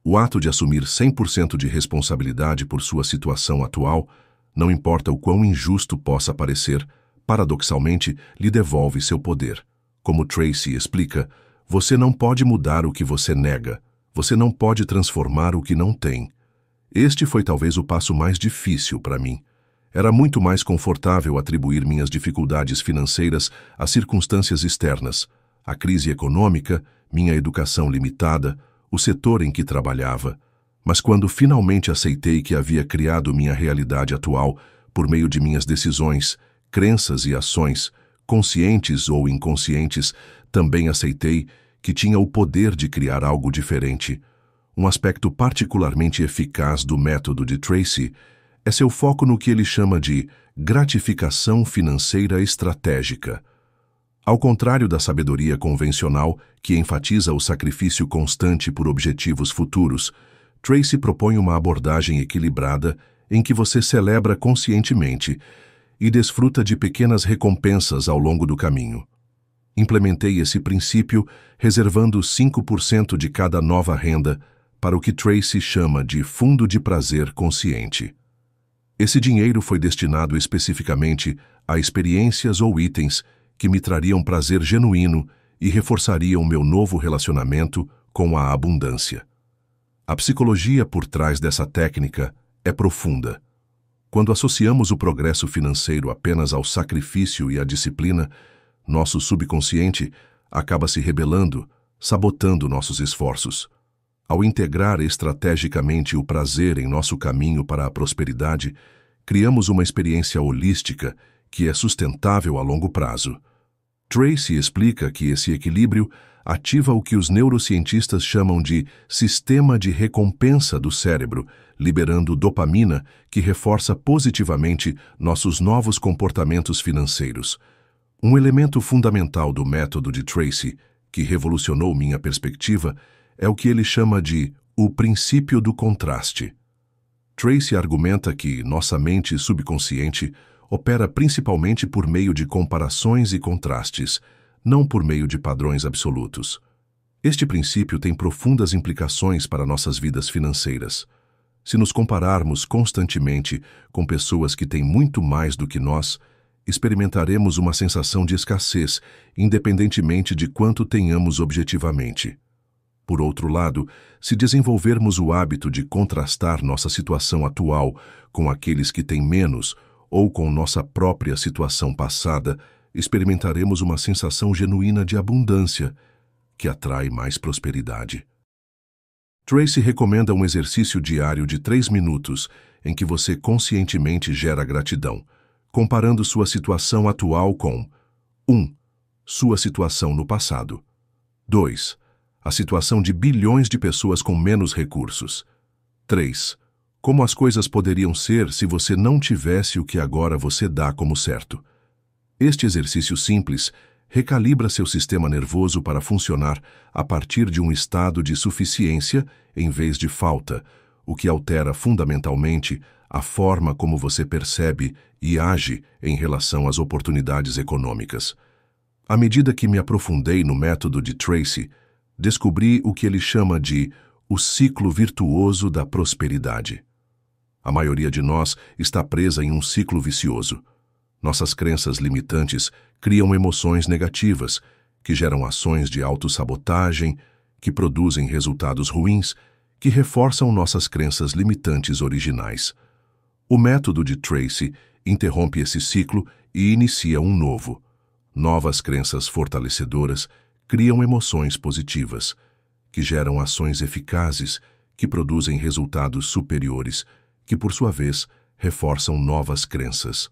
O ato de assumir 100% de responsabilidade por sua situação atual, não importa o quão injusto possa parecer, paradoxalmente lhe devolve seu poder. Como Tracy explica, você não pode mudar o que você nega, você não pode transformar o que não tem. Este foi talvez o passo mais difícil para mim. Era muito mais confortável atribuir minhas dificuldades financeiras a circunstâncias externas, a crise econômica, minha educação limitada, o setor em que trabalhava. Mas quando finalmente aceitei que havia criado minha realidade atual por meio de minhas decisões, crenças e ações, conscientes ou inconscientes, também aceitei que tinha o poder de criar algo diferente. Um aspecto particularmente eficaz do método de Tracy é seu foco no que ele chama de gratificação financeira estratégica. Ao contrário da sabedoria convencional, que enfatiza o sacrifício constante por objetivos futuros, Tracy propõe uma abordagem equilibrada em que você celebra conscientemente e desfruta de pequenas recompensas ao longo do caminho. Implementei esse princípio reservando 5% de cada nova renda para o que Tracy chama de fundo de prazer consciente. Esse dinheiro foi destinado especificamente a experiências ou itens que me trariam prazer genuíno e reforçariam meu novo relacionamento com a abundância. A psicologia por trás dessa técnica é profunda. Quando associamos o progresso financeiro apenas ao sacrifício e à disciplina, nosso subconsciente acaba se rebelando, sabotando nossos esforços. Ao integrar estrategicamente o prazer em nosso caminho para a prosperidade, criamos uma experiência holística que é sustentável a longo prazo. Tracy explica que esse equilíbrio ativa o que os neurocientistas chamam de sistema de recompensa do cérebro, liberando dopamina que reforça positivamente nossos novos comportamentos financeiros. Um elemento fundamental do método de Tracy, que revolucionou minha perspectiva, é o que ele chama de o princípio do contraste. Tracy argumenta que nossa mente subconsciente opera principalmente por meio de comparações e contrastes, não por meio de padrões absolutos. Este princípio tem profundas implicações para nossas vidas financeiras. Se nos compararmos constantemente com pessoas que têm muito mais do que nós, experimentaremos uma sensação de escassez, independentemente de quanto tenhamos objetivamente. Por outro lado, se desenvolvermos o hábito de contrastar nossa situação atual com aqueles que têm menos ou com nossa própria situação passada, experimentaremos uma sensação genuína de abundância, que atrai mais prosperidade. Tracy recomenda um exercício diário de 3 minutos em que você conscientemente gera gratidão, comparando sua situação atual com 1. Sua situação no passado. 2. A situação de bilhões de pessoas com menos recursos. 3. Como as coisas poderiam ser se você não tivesse o que agora você dá como certo. Este exercício simples recalibra seu sistema nervoso para funcionar a partir de um estado de suficiência em vez de falta, o que altera fundamentalmente a forma como você percebe e age em relação às oportunidades econômicas. À medida que me aprofundei no método de Tracy, descobri o que ele chama de o ciclo virtuoso da prosperidade. A maioria de nós está presa em um ciclo vicioso. Nossas crenças limitantes criam emoções negativas, que geram ações de autossabotagem, que produzem resultados ruins, que reforçam nossas crenças limitantes originais. O método de Tracy interrompe esse ciclo e inicia um novo. Novas crenças fortalecedoras criam emoções positivas, que geram ações eficazes, que produzem resultados superiores, que, por sua vez, reforçam novas crenças.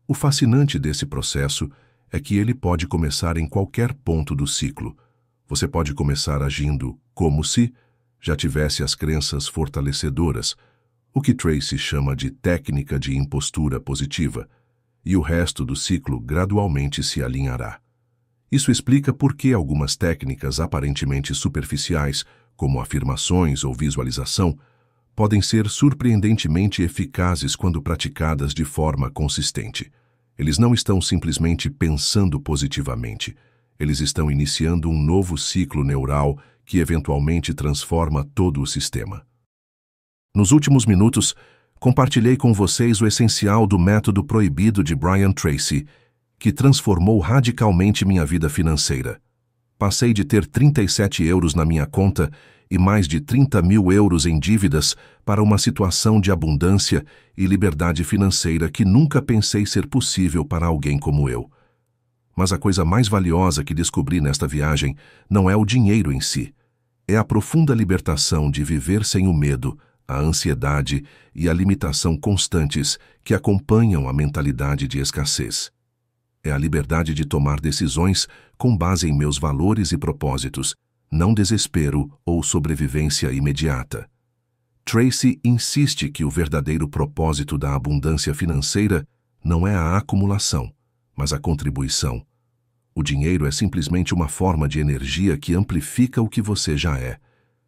O fascinante desse processo é que ele pode começar em qualquer ponto do ciclo. Você pode começar agindo como se já tivesse as crenças fortalecedoras, o que Tracy chama de técnica de impostura positiva, e o resto do ciclo gradualmente se alinhará. Isso explica por que algumas técnicas aparentemente superficiais, como afirmações ou visualização, podem ser surpreendentemente eficazes quando praticadas de forma consistente. Eles não estão simplesmente pensando positivamente. Eles estão iniciando um novo ciclo neural que eventualmente transforma todo o sistema. Nos últimos minutos, compartilhei com vocês o essencial do método proibido de Brian Tracy, que transformou radicalmente minha vida financeira. Passei de ter 37 euros na minha conta e mais de 30 mil euros em dívidas para uma situação de abundância e liberdade financeira que nunca pensei ser possível para alguém como eu. Mas a coisa mais valiosa que descobri nesta viagem não é o dinheiro em si. É a profunda libertação de viver sem o medo, a ansiedade e a limitação constantes que acompanham a mentalidade de escassez. É a liberdade de tomar decisões com base em meus valores e propósitos, não desespero ou sobrevivência imediata. Tracy insiste que o verdadeiro propósito da abundância financeira não é a acumulação, mas a contribuição. O dinheiro é simplesmente uma forma de energia que amplifica o que você já é.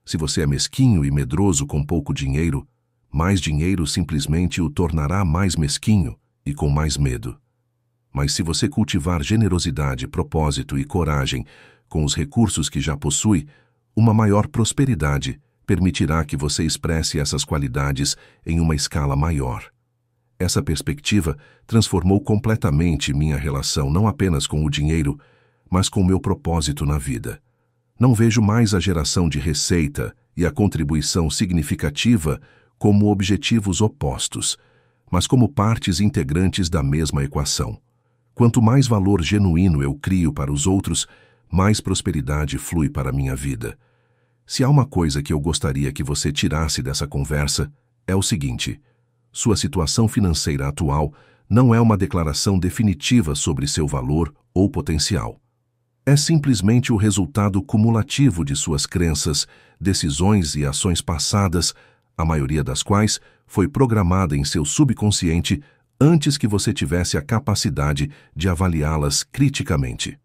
Se você é mesquinho e medroso com pouco dinheiro, mais dinheiro simplesmente o tornará mais mesquinho e com mais medo. Mas se você cultivar generosidade, propósito e coragem com os recursos que já possui, uma maior prosperidade permitirá que você expresse essas qualidades em uma escala maior. Essa perspectiva transformou completamente minha relação não apenas com o dinheiro, mas com meu propósito na vida. Não vejo mais a geração de receita e a contribuição significativa como objetivos opostos, mas como partes integrantes da mesma equação. Quanto mais valor genuíno eu crio para os outros, mais prosperidade flui para a minha vida. Se há uma coisa que eu gostaria que você tirasse dessa conversa, é o seguinte: sua situação financeira atual não é uma declaração definitiva sobre seu valor ou potencial. É simplesmente o resultado cumulativo de suas crenças, decisões e ações passadas, a maioria das quais foi programada em seu subconsciente antes que você tivesse a capacidade de avaliá-las criticamente.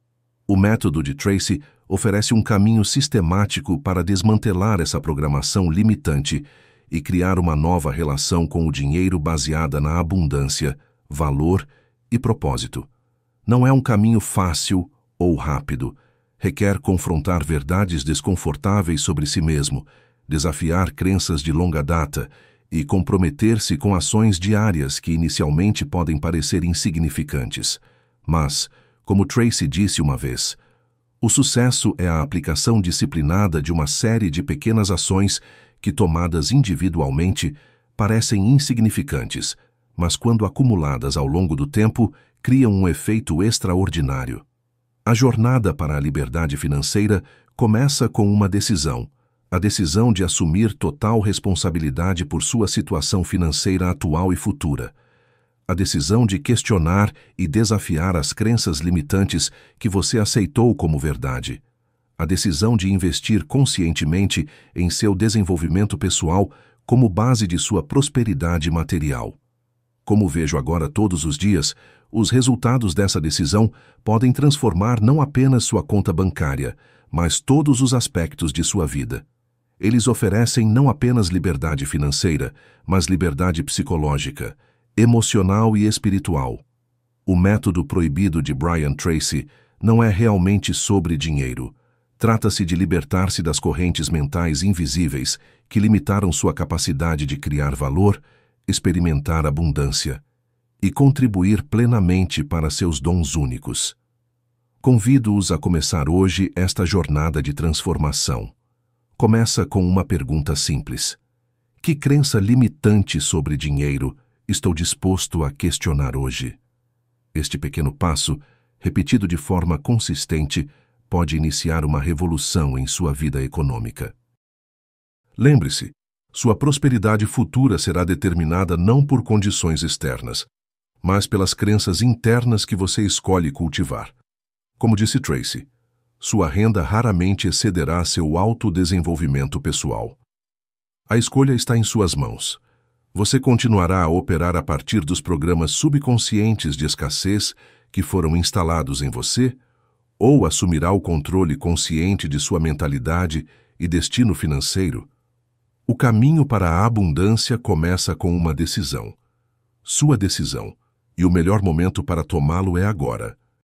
O método de Tracy oferece um caminho sistemático para desmantelar essa programação limitante e criar uma nova relação com o dinheiro baseada na abundância, valor e propósito. Não é um caminho fácil ou rápido. Requer confrontar verdades desconfortáveis sobre si mesmo, desafiar crenças de longa data e comprometer-se com ações diárias que inicialmente podem parecer insignificantes. Mas, como Tracy disse uma vez, o sucesso é a aplicação disciplinada de uma série de pequenas ações que, tomadas individualmente, parecem insignificantes, mas quando acumuladas ao longo do tempo, criam um efeito extraordinário. A jornada para a liberdade financeira começa com uma decisão, a decisão de assumir total responsabilidade por sua situação financeira atual e futura. A decisão de questionar e desafiar as crenças limitantes que você aceitou como verdade. A decisão de investir conscientemente em seu desenvolvimento pessoal como base de sua prosperidade material. Como vejo agora todos os dias, os resultados dessa decisão podem transformar não apenas sua conta bancária, mas todos os aspectos de sua vida. Eles oferecem não apenas liberdade financeira, mas liberdade psicológica, emocional e espiritual. O método proibido de Brian Tracy não é realmente sobre dinheiro. Trata-se de libertar-se das correntes mentais invisíveis que limitaram sua capacidade de criar valor, experimentar abundância e contribuir plenamente para seus dons únicos. Convido-os a começar hoje esta jornada de transformação. Começa com uma pergunta simples. Que crença limitante sobre dinheiro estou disposto a questionar hoje? Este pequeno passo, repetido de forma consistente, pode iniciar uma revolução em sua vida econômica. Lembre-se, sua prosperidade futura será determinada não por condições externas, mas pelas crenças internas que você escolhe cultivar. Como disse Tracy, sua renda raramente excederá seu autodesenvolvimento pessoal. A escolha está em suas mãos. Você continuará a operar a partir dos programas subconscientes de escassez que foram instalados em você, ou assumirá o controle consciente de sua mentalidade e destino financeiro? O caminho para a abundância começa com uma decisão. Sua decisão, e o melhor momento para tomá-lo é agora.